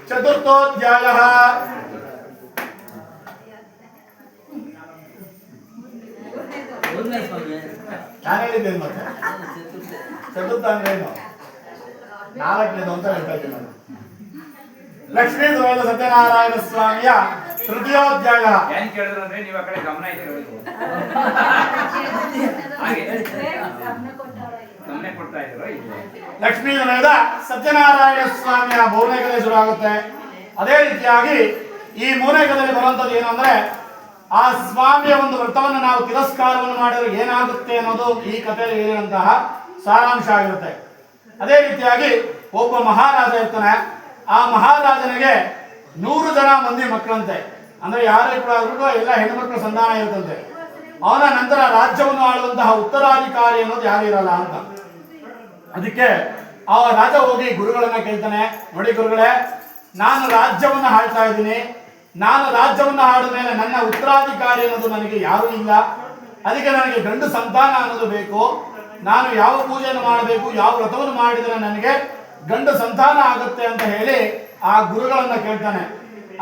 ಚತುರ್ಥೋಧ್ಯಾಯ. ನಾನು ಹೇಳಿದ್ದೇನೆ ಮತ್ತೆ ಚತುರ್ಥ ಅಂದ್ರೆ ಏನು, ನಾಲ್ಕನೇದು ಅಂತ ಹೇಳ್ತಾ ಇದ್ದೀನಿ ನಾನು. ಲಕ್ಷ್ಮೀ ಸಮೇತ ಸತ್ಯನಾರಾಯಣ ಸ್ವಾಮಿಯ ತೃತೀಯೋಧ್ಯಾಯ. ಏನ್ ಕೇಳಿದ್ರು ಅಂದ್ರೆ ನೀವು ಆ ಕಡೆ ಗಮನ ಗಮನ ಕೊಡ್ತಾ ಇದ್ರು. ಲಕ್ಷ್ಮೀ ಸಮೇತ ಸತ್ಯನಾರಾಯಣ ಸ್ವಾಮಿಯ ಮೂರನೇ ಕಥೆ ಶುರು ಆಗುತ್ತೆ. ಅದೇ ರೀತಿಯಾಗಿ ಈ ಮೂರನೇ ಕಥೆಯಲ್ಲಿ ಬರುವಂತದ್ದು ಏನು ಅಂದ್ರೆ, ಆ ಸ್ವಾಮಿಯ ಒಂದು ವ್ರತವನ್ನು ನಾವು ತಿರಸ್ಕಾರವನ್ನು ಮಾಡಿದ್ರೆ ಏನಾಗುತ್ತೆ ಅನ್ನೋದು ಈ ಕಥೆಯಲ್ಲಿ ಹೇಳಿರುವಂತಹ ಸಾರಾಂಶ ಆಗಿರುತ್ತೆ. ಅದೇ ರೀತಿಯಾಗಿ ಒಬ್ಬ ಮಹಾರಾಜ ಇರ್ತಾನೆ. ಆ ಮಹಾರಾಜನಿಗೆ 100 ಜನ ಮಂದಿ ಮಕ್ಕಳಂತೆ, ಅಂದ್ರೆ ಯಾರೇ ಕೂಡ ಆದ್ರೂ ಎಲ್ಲ ಹೆಣ್ಣುಮಕ್ಕಳ ಸಂಧಾನ ಇರುತ್ತಂತೆ. ಅವನ ನಂತರ ರಾಜ್ಯವನ್ನು ಆಳುವಂತಹ ಉತ್ತರಾಧಿಕಾರಿ ಅನ್ನೋದು ಯಾರು ಇರಲ್ಲ ಅಂತ. ಅದಕ್ಕೆ ಆ ರಾಜ ಹೋಗಿ ಗುರುಗಳನ್ನ ಕೇಳ್ತಾನೆ, ನೋಡಿ ಗುರುಗಳೇ, ನಾನು ರಾಜ್ಯವನ್ನು ಆಳ್ತಾ ಇದ್ದೀನಿ, ನಾನು ರಾಜ್ಯವನ್ನು ಆಡಿದ ಮೇಲೆ ನನ್ನ ಉತ್ತರಾಧಿಕಾರಿ ಅನ್ನೋದು ನನಗೆ ಯಾರೂ ಇಲ್ಲ, ಅದಕ್ಕೆ ನನಗೆ ಗಂಡು ಸಂತಾನ ಅನ್ನೋದು ಬೇಕು, ನಾನು ಯಾವ ಪೂಜೆಯನ್ನು ಮಾಡಬೇಕು, ಯಾವ ವ್ರತವನ್ನು ಮಾಡಿದರೆ ನನಗೆ ಗಂಡು ಸಂತಾನ ಆಗುತ್ತೆ ಅಂತ ಹೇಳಿ ಆ ಗುರುಗಳನ್ನ ಕೇಳ್ತಾನೆ.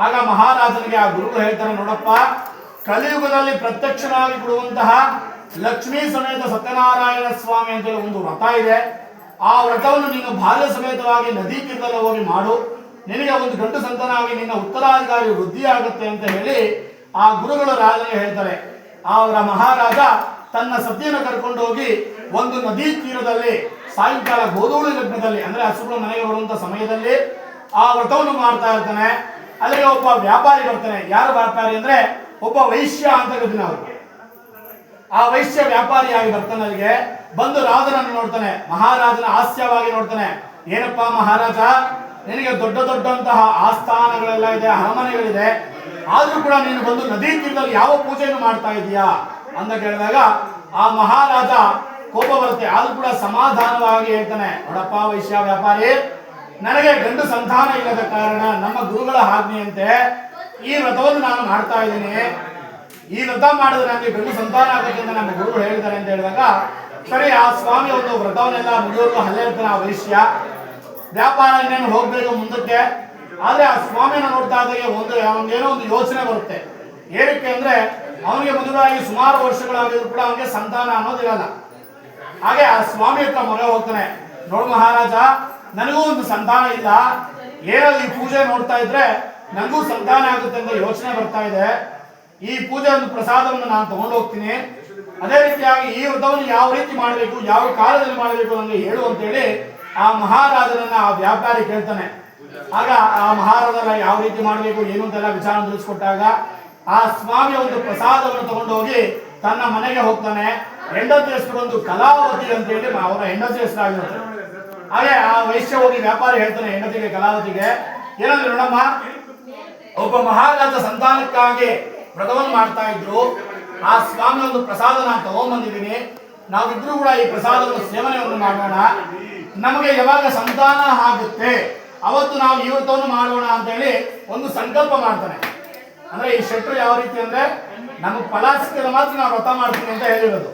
ಆಗ ಮಹಾರಾಜನಿಗೆ ಆ ಗುರುಗಳು ಹೇಳ್ತಾರೆ, ನೋಡಪ್ಪ, ಕಲಿಯುಗದಲ್ಲಿ ಪ್ರತ್ಯಕ್ಷನಾಗಿ ಕೊಡುವಂತಹ ಲಕ್ಷ್ಮೀ ಸಮೇತ ಸತ್ಯನಾರಾಯಣ ಸ್ವಾಮಿ ಅಂತೇಳಿ ಒಂದು ವ್ರತ ಇದೆ. ಆ ವ್ರತವನ್ನು ನೀನು ಬಾಲ್ಯ ಸಮೇತವಾಗಿ ನದಿ ತೀರದಲ್ಲಿ ಹೋಗಿ ಮಾಡು, ನಿನಗೆ ಒಂದು ಗಂಡು ಸಂತಾನವಾಗಿ ನಿನ್ನ ಉತ್ತರಾಧಿಕಾರಿ ವೃದ್ಧಿ ಆಗುತ್ತೆ ಅಂತ ಹೇಳಿ ಆ ಗುರುಗಳು ರಾಜನಿಗೆ ಹೇಳ್ತಾರೆ. ಅವರ ಮಹಾರಾಜ ತನ್ನ ಸತಿಯನ್ನು ಕರ್ಕೊಂಡು ಹೋಗಿ ಒಂದು ನದಿ ತೀರದಲ್ಲಿ ಸಾಯಂಕಾಲ ಗೋಧೂಳಿ ಲಗ್ನದಲ್ಲಿ, ಅಂದ್ರೆ ಹಸುಗಳು ಮನೆಗೆ ಬರುವಂತ ಸಮಯದಲ್ಲಿ ಆ ವ್ರತವನ್ನು ಮಾಡ್ತಾ ಇರ್ತಾನೆ. ಅಲ್ಲಿಗೆ ಒಬ್ಬ ವ್ಯಾಪಾರಿ ಬರ್ತಾನೆ. ಯಾರು ವ್ಯಾಪಾರಿ ಅಂದ್ರೆ ಒಬ್ಬ ವೈಶ್ಯ ಅಂತ ಕರಿತೀವಿ ನಾವು. ಆ ವೈಶ್ಯ ವ್ಯಾಪಾರಿಯಾಗಿ ಬರ್ತಾನೆ. ಅಲ್ಲಿಗೆ ಬಂದು ರಾಜನನ್ನು ನೋಡ್ತಾನೆ. ಮಹಾರಾಜನ ಹಾಸ್ಯವಾಗಿ ನೋಡ್ತಾನೆ. ಏನಪ್ಪ ಮಹಾರಾಜ, ನಿನಗೆ ದೊಡ್ಡ ದೊಡ್ಡಂತಹ ಆಸ್ಥಾನಗಳೆಲ್ಲ ಇದೆ, ಅರಮನೆಗಳಿದೆ, ಆದ್ರೂ ಕೂಡ ನೀನು ಬಂದು ನದಿ ತೀರದಲ್ಲಿ ಯಾವ ಪೂಜೆಯನ್ನು ಮಾಡ್ತಾ ಇದೀಯಾ ಅಂತ ಕೇಳಿದಾಗ ಆ ಮಹಾರಾಜ ಕೋಪ ಬರುತ್ತೆ. ಆದ್ರೂ ಕೂಡ ಸಮಾಧಾನವಾಗಿ ಹೇಳ್ತಾನೆ, ನೋಡಪ್ಪ ವೈಶ್ಯ ವ್ಯಾಪಾರಿ, ನನಗೆ ಗಂಡು ಸಂತಾನ ಇಲ್ಲದ ಕಾರಣ ನಮ್ಮ ಗುರುಗಳ ಆಜ್ಞೆಯಂತೆ ಈ ವ್ರತವನ್ನು ನಾನು ಮಾಡ್ತಾ ಇದ್ದೀನಿ. ಈ ವ್ರತ ಮಾಡಿದ್ರೆ ನನಗೆ ಗಂಡು ಸಂತಾನ ಆಗುತ್ತೆ ಅಂತ ನಮ್ಮ ಗುರುಗಳು ಹೇಳಿದ್ದಾರೆ ಅಂತ ಹೇಳಿದಾಗ, ಸರಿ ಆ ಸ್ವಾಮಿ ಒಂದು ವ್ರತವನ್ನೆಲ್ಲ ಮುಗಿಯೋರ್ಗು ಹಲ್ಲೆ ಇರ್ತಾನೆ. ಆ ವೈಶ್ಯ ವ್ಯಾಪಾರ ಇನ್ನೇನು ಹೋಗ್ಬೇಕು ಮುಂದಕ್ಕೆ. ಆದ್ರೆ ಆ ಸ್ವಾಮಿಯನ್ನು ನೋಡ್ತಾ ಇದ್ದಾಗೆ ಅವನಿಗೇನೋ ಒಂದು ಯೋಚನೆ ಬರುತ್ತೆ. ಏನಕ್ಕೆ ಅಂದ್ರೆ ಅವನಿಗೆ ಮದುವೆಯಾಗಿ ಸುಮಾರು ವರ್ಷಗಳಾಗಿದ್ರು ಕೂಡ ಅವನಿಗೆ ಸಂತಾನ ಅನ್ನೋದಿರಲ್ಲ. ಹಾಗೆ ಆ ಸ್ವಾಮಿ ಹತ್ರ ಮೊರೆ ಹೋಗ್ತಾನೆ, ನೋಡು ಮಹಾರಾಜ, ನನಗೂ ಒಂದು ಸಂತಾನ ಇಲ್ಲ, ಏನಾದ್ರು ಈ ಪೂಜೆ ನೋಡ್ತಾ ಇದ್ರೆ ನನಗೂ ಸಂತಾನ ಆಗುತ್ತೆ ಅಂತ ಯೋಚನೆ ಬರ್ತಾ ಇದೆ. ಈ ಪೂಜೆ ಒಂದು ಪ್ರಸಾದವನ್ನು ನಾನು ತಗೊಂಡು ಹೋಗ್ತೀನಿ. ಅದೇ ರೀತಿಯಾಗಿ ಈ ವ್ರತವನ್ನು ಯಾವ ರೀತಿ ಮಾಡಬೇಕು, ಯಾವ ಕಾಲದಲ್ಲಿ ಮಾಡಬೇಕು ನನಗೆ ಹೇಳು ಅಂತೇಳಿ ಆ ಮಹಾರಾಜನನ್ನ ಆ ವ್ಯಾಪಾರಿ ಕೇಳ್ತಾನೆ. ಆಗ ಆ ಮಹಾರಾಜ ಯಾವ ರೀತಿ ಮಾಡಬೇಕು ಏನು ಅಂತೆಲ್ಲ ವಿಚಾರ ತಿಳಿಸ್ಕೊಟ್ಟಾಗ ಆ ಸ್ವಾಮಿ ಒಂದು ಪ್ರಸಾದವನ್ನು ತಗೊಂಡು ಹೋಗಿ ತನ್ನ ಮನೆಗೆ ಹೋಗ್ತಾನೆ. ಹೆಂಡತಿ ಹೆಸರು ಒಂದು ಕಲಾವತಿ ಅಂತೇಳಿ ಅವರ ಹೆಂಡತಿ ಹೆಸರಾಗಿರುತ್ತೆ. ಹಾಗೆ ಆ ವೈಶ್ಯ ಹೋಗಿ ವ್ಯಾಪಾರಿ ಹೇಳ್ತಾನೆ ಹೆಂಡತಿಗೆ, ಕಲಾವತಿಗೆ, ಏನಂದ್ರೆ ನೋಡಮ್ಮ, ಒಬ್ಬ ಮಹಾರಾಜ ಸಂತಾನಕ್ಕಾಗಿ ವ್ರತವನ್ನು ಮಾಡ್ತಾ ಇದ್ರು, ಆ ಸ್ವಾಮಿ ಒಂದು ಪ್ರಸಾದ ನಾನು ತಗೊಂಡ್ಬಂದಿದ್ದೀನಿ, ನಾವಿಬ್ರು ಕೂಡ ಈ ಪ್ರಸಾದವನ್ನು ಸೇವನೆಯನ್ನು ಮಾಡೋಣ, ನಮಗೆ ಯಾವಾಗ ಸಂತಾನ ಆಗುತ್ತೆ ಅವತ್ತು ನಾವು ಈ ವ್ರತವನ್ನು ಮಾಡೋಣ ಅಂತೇಳಿ ಒಂದು ಸಂಕಲ್ಪ ಮಾಡ್ತಾನೆ. ಅಂದ್ರೆ ಈ ಶೆಟ್ರು ಯಾವ ರೀತಿ ಅಂದ್ರೆ ನಮಗೆ ಫಲ ಸಿಕ್ಕಿದ್ರೆ ಮಾತ್ರ ನಾವು ವ್ರತ ಮಾಡ್ತೀನಿ ಅಂತ ಹೇಳಿರೋದು.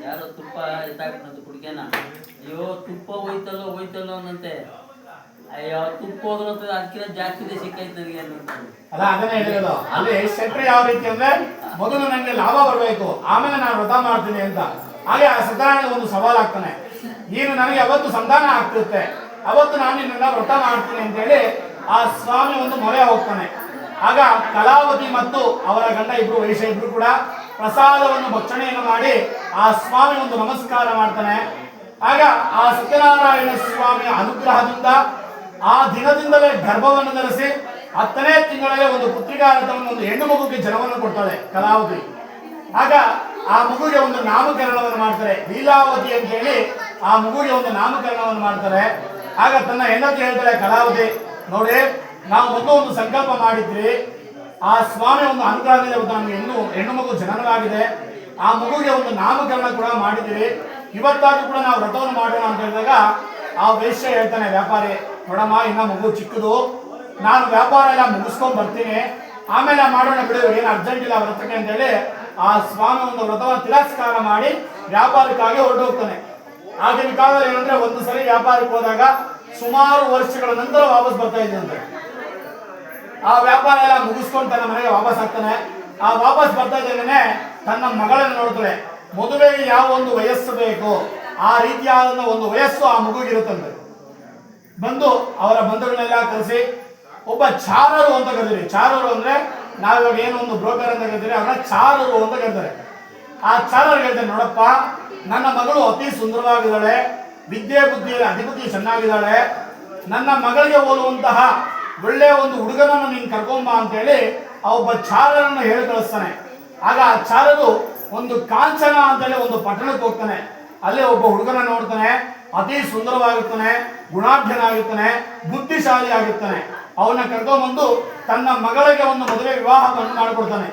ಯಾರೋ ತುಪ್ಪ ಎತ್ತಾಕ್ತಂತ ಕುಡಿಕೆನ, ಅಯ್ಯೋ ತುಪ್ಪ ಹೋಯ್ತಲ್ಲೋ ಅನ್ನಂತೆ, ಅಯ್ಯೋ ತುಪ್ಪ ಹೋದ್ರು ಅದಕ್ಕಿಂತ ಜಾಸ್ತಿ ಸಿಕ್ಕೈತೆ ನನಗೆ ಅಲ್ಲ, ಅದನ್ನೇ ಹೇಳಿರೋದು. ಅಲ್ಲಿ ಶೆಟ್ರು ಯಾವ ರೀತಿ ಅಂದ್ರೆ ಮೊದಲು ನನಗೆ ಲಾಭ ಬರಬೇಕು, ಆಮೇಲೆ ನಾನು ವ್ರತ ಮಾಡ್ತೀನಿ ಅಂತ. ಹಾಗೆ ಆ ಸತ್ಯನಾರಾಯಣ ಒಂದು ಸವಾಲ್ ಆಗ್ತಾನೆ, ನೀನು ನನಗೆ ಅವತ್ತು ಸಂಧಾನ ಆಗ್ತಿರುತ್ತೆ, ಅವತ್ತು ನಾನು ನಿನ್ನ ವ್ರತ ಮಾಡ್ತೀನಿ ಅಂತೇಳಿ ಆ ಸ್ವಾಮಿ ಒಂದು ಮೊರೆ ಹೋಗ್ತಾನೆ. ಆಗ ಕಲಾವತಿ ಮತ್ತು ಅವರ ಗಂಡ ಇಬ್ರು ವೈಶ್ಯ ಇಬ್ರು ಕೂಡ ಪ್ರಸಾದವನ್ನು ಭಕ್ಷಣೆಯನ್ನು ಮಾಡಿ ಆ ಸ್ವಾಮಿ ಒಂದು ನಮಸ್ಕಾರ ಮಾಡ್ತಾನೆ. ಆಗ ಆ ಸತ್ಯನಾರಾಯಣ ಸ್ವಾಮಿಯ ಅನುಗ್ರಹದಿಂದ ಆ ದಿನದಿಂದಲೇ ಗರ್ಭವನ್ನು ಧರಿಸಿ 10ನೇ ತಿಂಗಳಲ್ಲಿ ಒಂದು ಪುತ್ರಿಕಾರತವನ್ನು ಒಂದು ಹೆಣ್ಣು ಮಗುಗೆ ಜನ್ಮವನ್ನು ಕೊಡ್ತಾಳೆ ಕಲಾವತಿ. ಆಗ ಆ ಮಗುಗೆ ಒಂದು ನಾಮಕರಣವನ್ನು ಮಾಡ್ತಾರೆ, ಲೀಲಾವತಿ ಅಂತ ಹೇಳಿ ಆ ಮಗುಗೆ ಒಂದು ನಾಮಕರಣವನ್ನು ಮಾಡ್ತಾರೆ. ಆಗ ತನ್ನ ಹೆಂಡತಿ ಹೇಳ್ತಾಳೆ, ಕಲಾವತಿ ನೋಡಿ, ನಾವು ಒಂದು ಸಂಕಲ್ಪ ಮಾಡಿದ್ರಿ, ಆ ಸ್ವಾಮಿ ಒಂದು ಅನುಗ್ರಹದಿಂದ ನಮಗೆ ಹೆಣ್ಣು ಮಗು ಜನನವಾಗಿದೆ, ಆ ಮಗುಗೆ ಒಂದು ನಾಮಕರಣ ಕೂಡ ಮಾಡಿದಿರಿ, ಇವತ್ತಾದ್ರೂ ಕೂಡ ನಾವು ವ್ರತವನ್ನು ಮಾಡೋಣ ಅಂತ ಹೇಳಿದಾಗ ಆ ವೈಶ್ಯ ಹೇಳ್ತಾನೆ ವ್ಯಾಪಾರಿ, ನೋಡಮ್ಮ, ಇನ್ನ ಮಗು ಚಿಕ್ಕದು, ನಾನು ವ್ಯಾಪಾರ ಎಲ್ಲ ಮುಗಿಸ್ಕೊಂಡ್ ಬರ್ತೀನಿ, ಆಮೇಲೆ ಮಾಡೋಣ ಬಿಡು, ಏನು ಅರ್ಜೆಂಟ್ ಇಲ್ಲ ವ್ರತಕ್ಕೆ ಅಂತ ಹೇಳಿ ಆ ಸ್ವಾಮಿ ಒಂದು ವ್ರತವನ್ನು ತಿರಸ್ಕಾರ ಮಾಡಿ ವ್ಯಾಪಾರಕ್ಕಾಗಿ ಹೊರಟೋಗ್ತಾನೆ. ಆಗಿನ ಕಾಲದಲ್ಲಿ ಏನಂದ್ರೆ ಒಂದು ಸರಿ ವ್ಯಾಪಾರಕ್ಕೆ ಹೋದಾಗ ಸುಮಾರು ವರ್ಷಗಳ ನಂತರ ವಾಪಸ್ ಬರ್ತಾ ಇದ್ದಂತೆ. ಆ ವ್ಯಾಪಾರ ಎಲ್ಲ ಮುಗಿಸ್ಕೊಂಡು ತನ್ನ ಮನೆಗೆ ವಾಪಸ್ ಆಗ್ತಾನೆ. ಆ ವಾಪಸ್ ಬರ್ತಾ ಇದ್ದೇನೆ ತನ್ನ ಮಗಳನ್ನು ನೋಡ್ತಾಳೆ. ಮದುವೆಗೆ ಯಾವ ಒಂದು ವಯಸ್ಸು ಬೇಕು ಆ ರೀತಿಯಾದ ಒಂದು ವಯಸ್ಸು ಆ ಮಗುಗಿರುತ್ತಂತೆ. ಬಂದು ಅವರ ಬಂಧುಗಳನ್ನೆಲ್ಲ ಕರೆಸಿ ಒಬ್ಬ ಚಾರರು ಅಂತ ಕರೀತೀವಿ. ಚಾರರು ಅಂದ್ರೆ ನಾವಿವಾಗ ಏನು ಒಂದು ಬ್ರೋಕರ್ ಅಂತ ಕರಿತೀವಿ, ಅವ್ರನ್ನ ಚಾರರು ಅಂತ ಕರೀತಾರೆ. ಆ ಚಾರರು ಹೇಳ್ತಾರೆ, ನೋಡಪ್ಪ ನನ್ನ ಮಗಳು ಅತಿ ಸುಂದರವಾಗಿದ್ದಾಳೆ, ವಿದ್ಯೆ ಬುದ್ಧಿಯಲ್ಲಿ ಅಧಿಪತಿ ಚೆನ್ನಾಗಿದ್ದಾಳೆ, ನನ್ನ ಮಗಳಿಗೆ ಹೋಲುವಂತಹ ಒಳ್ಳೆಯ ಒಂದು ಹುಡುಗನನ್ನು ನೀನು ಕರ್ಕೊಂಬ ಅಂತೇಳಿ ಆ ಒಬ್ಬ ಚಾರರನ್ನು ಹೇಳಿ ಕಳಿಸ್ತಾನೆ. ಆಗ ಆ ಚಾರರು ಒಂದು ಕಾಂಚನ ಅಂತೇಳಿ ಒಂದು ಪಟ್ಟಣಕ್ಕೆ ಹೋಗ್ತಾನೆ. ಅಲ್ಲಿ ಒಬ್ಬ ಹುಡುಗನ ನೋಡ್ತಾನೆ, ಅತಿ ಸುಂದರವಾಗಿರ್ತಾನೆ, ಗುಣಾಢ್ಯನಾಗಿರ್ತಾನೆ, ಬುದ್ಧಿಶಾಲಿ ಆಗಿರ್ತಾನೆ. ಅವನ್ನ ಕರ್ಕೊಂಡ್ಬಂದು ತನ್ನ ಮಗಳಿಗೆ ಒಂದು ಮದುವೆ ವಿವಾಹವನ್ನು ಮಾಡಿಕೊಡ್ತಾನೆ.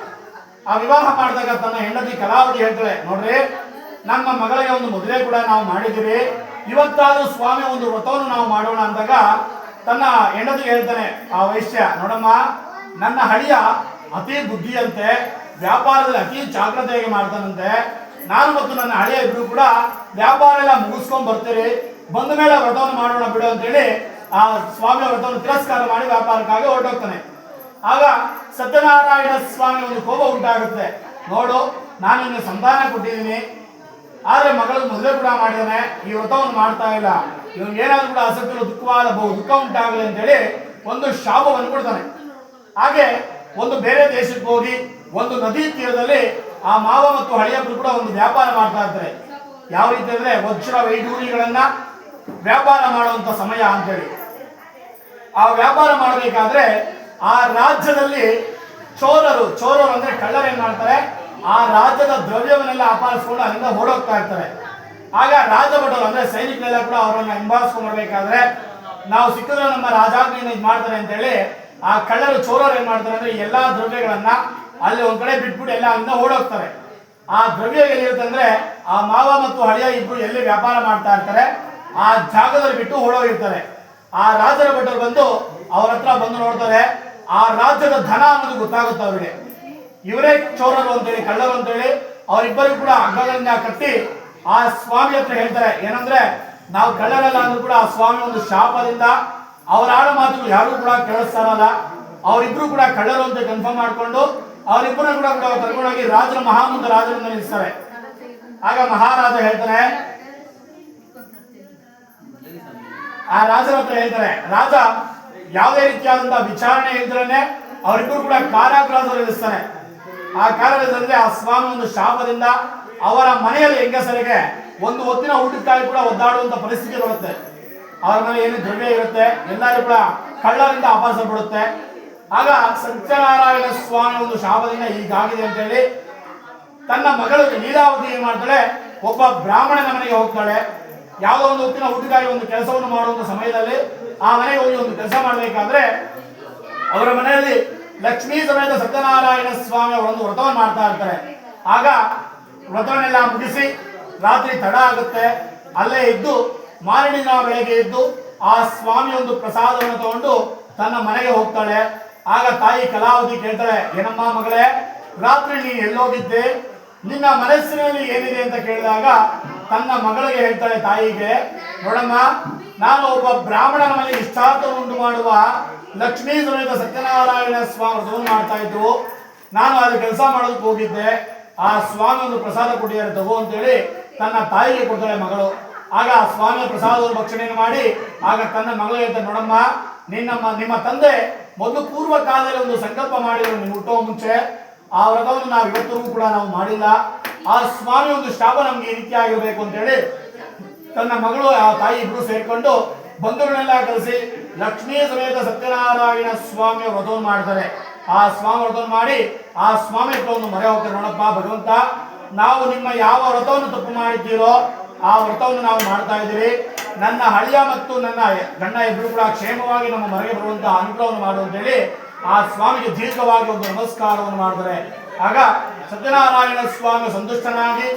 ಆ ವಿವಾಹ ಮಾಡಿದಾಗ ತನ್ನ ಹೆಂಡತಿ ಕಲಾವತಿ ಹೇಳ್ತಾಳೆ, ನೋಡ್ರಿ ನಮ್ಮ ಮಗಳಿಗೆ ಒಂದು ಮದುವೆ ಕೂಡ ನಾವು ಮಾಡಿದ್ದೀವಿ, ಇವತ್ತಾದ್ರೂ ಸ್ವಾಮಿ ಒಂದು ವ್ರತವನ್ನು ನಾವು ಮಾಡೋಣ ಅಂದಾಗ ತನ್ನ ಹೆಂಡತಿಗೆ ಹೇಳ್ತಾನೆ ಆ ವೈಶ್ಯ, ನೋಡಮ್ಮ ನನ್ನ ಹಳಿಯ ಅತಿ ಬುದ್ಧಿಯಂತೆ, ವ್ಯಾಪಾರದಲ್ಲಿ ಅತಿ ಜಾಗ್ರತೆಯಾಗಿ ಮಾಡ್ತಾನಂತೆ, ನಾನು ಮತ್ತು ನನ್ನ ಹಳೆಯ ಇಬ್ರು ಕೂಡ ವ್ಯಾಪಾರ ಎಲ್ಲ ಮುಗಿಸ್ಕೊಂಡ್ ಬರ್ತೀರಿ, ಬಂದ ಮೇಲೆ ವ್ರತವನ್ನು ಮಾಡೋಣ ಬಿಡು ಅಂತೇಳಿ ಆ ಸ್ವಾಮಿಯ ವ್ರತವನ್ನು ತಿರಸ್ಕಾರ ಮಾಡಿ ವ್ಯಾಪಾರಕ್ಕಾಗಿ ಹೊರಟೋಗ್ತಾನೆ. ಆಗ ಸತ್ಯನಾರಾಯಣ ಸ್ವಾಮಿ ಒಂದು ಕೋಪ ಉಂಟಾಗುತ್ತೆ, ನೋಡು ನಾನು ನಿನ್ನ ಸಂತಾನ ಕೊಟ್ಟಿದ್ದೀನಿ, ಆದ್ರೆ ಮಗಳಿಗೆ ಮದುವೆ ಕೂಡ ಮಾಡಿದಾನೆ, ಈ ವ್ರತವನ್ನು ಮಾಡ್ತಾ ಇಲ್ಲ, ಇವನ್ ಏನಾದ್ರು ಕೂಡ ಆಸಕ್ತಿ ದುಃಖವಾದ ದುಃಖ ಉಂಟಾಗಲಿ ಅಂತೇಳಿ ಒಂದು ಶಾಪವನ್ನು ಕೊಡ್ತಾನೆ. ಹಾಗೆ ಒಂದು ಬೇರೆ ದೇಶಕ್ಕೆ ಹೋಗಿ ಒಂದು ನದಿ ತೀರದಲ್ಲಿ ಆ ಮಾವ ಮತ್ತು ಹಳೆಯಬ್ರು ಕೂಡ ಒಂದು ವ್ಯಾಪಾರ ಮಾಡ್ತಾ ಇರ್ತಾರೆ. ಯಾವ ರೀತಿ ಅಂದ್ರೆ ವಜ್ರ ವೈಡೂರ್ಯಗಳನ್ನ ವ್ಯಾಪಾರ ಮಾಡುವಂತ ಸಮಯ ಅಂತೇಳಿ. ಆ ವ್ಯಾಪಾರ ಮಾಡಬೇಕಾದ್ರೆ ಆ ರಾಜ್ಯದಲ್ಲಿ ಚೋರರು ಅಂದ್ರೆ ಕಳ್ಳರು ಏನ್ ಮಾಡ್ತಾರೆ, ಆ ರಾಜ್ಯದ ದ್ರವ್ಯವನ್ನೆಲ್ಲ ಅಪಹರಿಸಿಕೊಂಡು ಅಲ್ಲಿಂದ ಓಡೋಗ್ತಾ ಇರ್ತಾರೆ. ಆಗ ರಾಜಭಟರು ಅಂದ್ರೆ ಸೈನಿಕರೆಲ್ಲ ಕೂಡ ಅವರನ್ನ ಹಿಂಬಾಲಿಸ್ಕೊಂಡು ಬರ್ಬೇಕಾದ್ರೆ ನಾವು ಸಿಕ್ಕಿದ್ರೆ ನಮ್ಮ ರಾಜಾಜ್ಞೆಯಿಂದ ಇದು ಮಾಡ್ತಾರೆ ಅಂತೇಳಿ ಆ ಕಳ್ಳರು ಚೋರರು ಏನ್ ಮಾಡ್ತಾರೆ ಅಂದ್ರೆ ಎಲ್ಲಾ ದ್ರವ್ಯಗಳನ್ನ ಅಲ್ಲಿ ಒಂದ್ ಕಡೆ ಬಿಟ್ಬಿಟ್ಟು ಎಲ್ಲ ಅಲ್ಲಿಂದ ಓಡೋಗ್ತಾರೆ. ಆ ದ್ರವ್ಯ ಎಲ್ಲಿರುತ್ತೆ ಅಂದ್ರೆ ಆ ಮಾವ ಮತ್ತು ಹಳೆಯ ಇಬ್ರು ಎಲ್ಲಿ ವ್ಯಾಪಾರ ಮಾಡ್ತಾ ಇರ್ತಾರೆ ಆ ಜಾಗದಲ್ಲಿ ಬಿಟ್ಟು ಓಡೋಗಿರ್ತಾರೆ. ಆ ರಾಜರ ಭಟರು ಬಂದು ಅವ್ರ ಹತ್ರ ಬಂದು ನೋಡ್ತಾರೆ, ಆ ರಾಜ್ಯದ ಧನ ಅನ್ನೋದು ಗೊತ್ತಾಗುತ್ತೆ ಅವರಿಗೆ, ಇವರೇ ಚೋರರು ಅಂತೇಳಿ ಕಳ್ಳರು ಅಂತೇಳಿ ಅವರಿಬ್ಬರಿಗೂ ಕೂಡ ಹಗ್ಗಗಳಿಂದ ಕಟ್ಟಿ ಆ ಸ್ವಾಮಿ ಹತ್ರ ಹೇಳ್ತಾರೆ. ಏನಂದ್ರೆ ನಾವು ಕಳ್ಳರಲ್ಲ ಅಂದ್ರೂ ಕೂಡ ಆ ಸ್ವಾಮಿ ಒಂದು ಶಾಪದಿಂದ ಅವರ ಆಡೋ ಮಾತುಗಳು ಯಾರು ಕೂಡ ಕೇಳಿಸ್ತಾರಲ್ಲ, ಅವರಿಬ್ರು ಕೂಡ ಕಳ್ಳರು ಅಂತ ಕನ್ಫರ್ಮ್ ಮಾಡ್ಕೊಂಡು ಅವರಿಬ್ಬರನ್ನ ಕೂಡ ಕರ್ಕೊಂಡೋಗಿ ರಾಜರ ಮಹಾಮಂತ್ರ ರಾಜರಿಂದ ನಿಲ್ಲಿಸ್ತಾರೆ. ಆಗ ಮಹಾರಾಜ ಹೇಳ್ತಾನೆ, ಆ ರಾಜರ ಹತ್ರ ಹೇಳ್ತಾರೆ, ರಾಜ ಯಾವುದೇ ರೀತಿಯಾದಂತಹ ವಿಚಾರಣೆ ಇಲ್ದ್ರೆ ಅವರಿಬ್ಬರು ಕೂಡ ಕಾರಾಗೃಹದಲ್ಲಿ ಇಳಿಸ್ತಾನೆ. ಆ ಕಾರಾಗೃಹದಲ್ಲಿ ಆ ಸ್ವಾಮಿ ಒಂದು ಶಾಪದಿಂದ ಅವರ ಮನೆಯಲ್ಲಿ ಹೆಂಗಸರಿಗೆ ಒಂದು ಹೊತ್ತಿನ ಊಟಕ್ಕಾಗಿ ಕೂಡ ಒದ್ದಾಡುವಂತ ಪರಿಸ್ಥಿತಿ ಬರುತ್ತೆ. ಅವರ ಮನೆ ಏನು ದ್ರವ್ಯ ಇರುತ್ತೆ ಎಲ್ಲರೂ ಕೂಡ ಕಳ್ಳರಿಂದ ಅಪಹರಿಸಲ್ಪಡುತ್ತೆ. ಆಗ ಸತ್ಯನಾರಾಯಣ ಸ್ವಾಮಿ ಒಂದು ಶಾಪದಿಂದ ಹೀಗಾಗಿದೆ ಅಂತ ಹೇಳಿ ತನ್ನ ಮಗಳು ಲೀಲಾವತಿ ಏನ್ ಮಾಡ್ತಾಳೆ, ಒಬ್ಬ ಬ್ರಾಹ್ಮಣನ ಮನೆಗೆ ಹೋಗ್ತಾಳೆ. ಯಾವುದೋ ಒಂದು ಹೊತ್ತಿನ ಊಟಕ್ಕಾಗಿ ಒಂದು ಕೆಲಸವನ್ನು ಮಾಡುವಂತ ಸಮಯದಲ್ಲಿ ಆ ಮನೆಗೆ ಹೋಗಿ ಒಂದು ಕೆಲಸ ಮಾಡಬೇಕಾದ್ರೆ ಅವರ ಮನೆಯಲ್ಲಿ ಲಕ್ಷ್ಮೀ ಸಮೇತ ಸತ್ಯನಾರಾಯಣ ಸ್ವಾಮಿ ಅವರೊಂದು ವ್ರತವನ್ನು ಮಾಡ್ತಾ ಇರ್ತಾರೆ. ಆಗ ವ್ರತವನ್ನೆಲ್ಲ ಮುಗಿಸಿ ರಾತ್ರಿ ತಡ ಆಗುತ್ತೆ, ಅಲ್ಲೇ ಇದ್ದು ಮಾರನೇ ಬೆಳಗ್ಗೆ ಇದ್ದು ಆ ಸ್ವಾಮಿ ಒಂದು ಪ್ರಸಾದವನ್ನು ತಗೊಂಡು ತನ್ನ ಮನೆಗೆ ಹೋಗ್ತಾಳೆ. ಆಗ ತಾಯಿ ಕಲಾವತಿ ಕೇಳ್ತಾಳೆ, ಏನಮ್ಮ ಮಗಳೇ ರಾತ್ರಿ ನೀನು ಎಲ್ಲೋಗಿದ್ದೆ, ನಿನ್ನ ಮನಸ್ಸಿನಲ್ಲಿ ಏನಿದೆ ಅಂತ ಕೇಳಿದಾಗ ತನ್ನ ಮಗಳಿಗೆ ಹೇಳ್ತಾಳೆ ತಾಯಿಗೆ, ನೋಡಮ್ಮ ನಾನು ಒಬ್ಬ ಬ್ರಾಹ್ಮಣನ ಮನೆಗೆ ಇಷ್ಟಾರ್ಥವನ್ನು ಉಂಟು ಮಾಡುವ ಲಕ್ಷ್ಮೀ ಸಮೇತ ಸತ್ಯನಾರಾಯಣ ಸ್ವಾಮಿ ವ್ರತವನ್ನು ಮಾಡ್ತಾ ಇದ್ರು, ನಾನು ಅಲ್ಲಿ ಕೆಲಸ ಮಾಡೋದಕ್ಕೆ ಹೋಗಿದ್ದೆ, ಆ ಸ್ವಾಮಿ ಒಂದು ಪ್ರಸಾದ ಕೊಟ್ಟಿದ್ದಾರೆ ತಗೋ ಅಂತೇಳಿ ತನ್ನ ತಾಯಿಗೆ ಕೊಡ್ತಾಳೆ ಮಗಳು. ಆಗ ಆ ಸ್ವಾಮಿಯ ಪ್ರಸಾದವನ್ನು ಭಕ್ಷಣೆಯನ್ನು ಮಾಡಿ ಆಗ ತನ್ನ ಮಗಳಿಗೆ ಹೇಳ್ತಾಳೆ, ನೋಡಮ್ಮ ನಿಮ್ಮ ತಂದೆ ಮೊದಲು ಪೂರ್ವ ಕಾಲದಲ್ಲಿ ಒಂದು ಸಂಕಲ್ಪ ಮಾಡಿದ್ರು, ನಿಮ್ಗೆ ಹುಟ್ಟೋ ಮುಂಚೆ ಆ ವ್ರತವನ್ನು ನಾವು ಇವತ್ತರೆಗೂ ಕೂಡ ನಾವು ಮಾಡಿಲ್ಲ, ಆ ಸ್ವಾಮಿ ಒಂದು ಶಾಪ ನಮ್ಗೆ ಈ ರೀತಿ ಆಗಿರ್ಬೇಕು ಅಂತೇಳಿ ತನ್ನ ಮಗಳು ಆ ತಾಯಿ ಇಬ್ರು ಸೇರ್ಕೊಂಡು ಬಂಧುಗಳನ್ನೆಲ್ಲ ಕರೆಸಿ ಲಕ್ಷ್ಮೀ ಸಮೇತ ಸತ್ಯನಾರಾಯಣ ಸ್ವಾಮಿಯ ವ್ರತವನ್ನು ಮಾಡ್ತಾರೆ. ಆ ಸ್ವಾಮಿ ವ್ರತವನ್ನು ಮಾಡಿ ಆ ಸ್ವಾಮಿ ಹತ್ರ ಒಂದು ಮೊರೆ ಹೋಗ್ತಾರೆ, ನೋಡಪ್ಪ ಭಗವಂತ ನಾವು ನಿಮ್ಮ ಯಾವ ವ್ರತವನ್ನು ತಪ್ಪು ಮಾಡಿದ್ದೀರೋ ಆ ವ್ರತವನ್ನು ನಾವು ಮಾಡ್ತಾ ಇದ್ದೀವಿ, ನನ್ನ ಹಳಿಯ ಮತ್ತು ನನ್ನ ಗಂಡ ಇಬ್ರು ಕೂಡ ಕ್ಷೇಮವಾಗಿ ನಮ್ಮ ಮನೆಗೆ ಬರುವಂತಹ ಅನುಗ್ರಹವನ್ನು ಮಾಡು ಅಂತೇಳಿ ಆ ಸ್ವಾಮಿಗೆ ದೀರ್ಘವಾಗಿ ಒಂದು ನಮಸ್ಕಾರವನ್ನು ಮಾಡ್ತಾರೆ. ಆಗ ಸತ್ಯನಾರಾಯಣ ಸ್ವಾಮಿ ಸಂತುಷ್ಟನಾಗಿ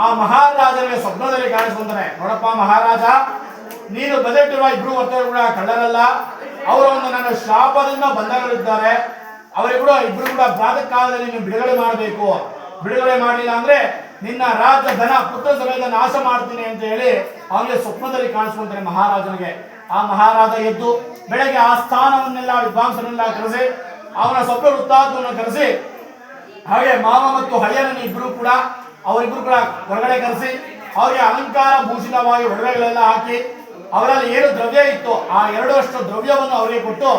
ಆ ಮಹಾರಾಜನಿಗೆ ಸ್ವಪ್ನದಲ್ಲಿ ಕಾಣಿಸ್ಕೊಂತಾನೆ, ನೋಡಪ್ಪ ಮಹಾರಾಜ ನೀನು ಬದಲಿಟ್ಟಿರುವ ಇಬ್ರು ವರ್ತರು ಕೂಡ ಕಳ್ಳರಲ್ಲ, ಅವರ ಒಂದು ನನ್ನ ಶಾಪದಿಂದ ಬಂಧಗಳಿದ್ದಾರೆ, ಅವರಿಗೂ ಇಬ್ರು ಕೂಡ ಪ್ರಾತಃ ಕಾಲದಲ್ಲಿ ನೀವು ಬಿಡುಗಡೆ ಮಾಡಬೇಕು, ಬಿಡುಗಡೆ ಮಾಡಲಿಲ್ಲ ಅಂದ್ರೆ ನಿನ್ನ ರಾಜ್ಯ ಧನ ಪುತ್ರ ಸಮೇತ ನಾಶ ಮಾಡ್ತೀನಿ ಅಂತ ಹೇಳಿ ಅವನಿಗೆ ಸ್ವಪ್ನದಲ್ಲಿ ಕಾಣಿಸ್ಕೊಳ್ತಾನೆ ಮಹಾರಾಜನಿಗೆ. ಆ ಮಹಾರಾಜ ಎದ್ದು ಬೆಳಗ್ಗೆ ಆ ಸ್ಥಾನವನ್ನೆಲ್ಲ ವಿದ್ವಾಂಸನೆಲ್ಲ ಕರೆಸಿ ಅವನ ಸ್ವಪ್ನ ವೃತ್ತಾಂತವನ್ನು ಕರೆಸಿ ಹಾಗೆ ಮಾವ ಮತ್ತು ಹಳೆಯನ ಇಬ್ರು ಕೂಡ ಅವರಿಬ್ರು ಕೂಡ ಹೊರಗಡೆ ಕರೆಸಿ ಅವರಿಗೆ ಅಲಂಕಾರ ಭೂಷಿತವಾಗಿ ಒಡವೆಗಳೆಲ್ಲ ಹಾಕಿ ಅವರಲ್ಲಿ ಏನು ದ್ರವ್ಯ ಇತ್ತು ಆ 2 ದ್ರವ್ಯವನ್ನು ಅವರಿಗೆ ಕೊಟ್ಟು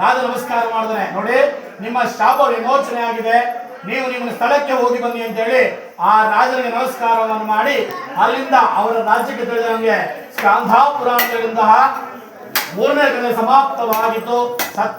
ರಾಜ ನಮಸ್ಕಾರ ಮಾಡಿದಾನೆ. ನೋಡಿ, ನಿಮ್ಮ ಶಾಪ ವಿಮೋಚನೆ ಆಗಿದೆ, ನೀವು ನಿಮ್ಮ ಸ್ಥಳಕ್ಕೆ ಹೋಗಿ ಬನ್ನಿ ಅಂತ ಹೇಳಿ ಆ ರಾಜನಿಗೆ ನಮಸ್ಕಾರವನ್ನು ಮಾಡಿ ಅಲ್ಲಿಂದ ಅವರ ರಾಜ್ಯಕ್ಕೆ ತಿಳಿದಂಗೆ ಸ್ಕಾಂಧ ಪುರಾಣಗಳಿಂದ 3ನೇ ಕಲೆ ಸಮಾಪ್ತವಾಗಿತ್ತು. ಸತ್ಯ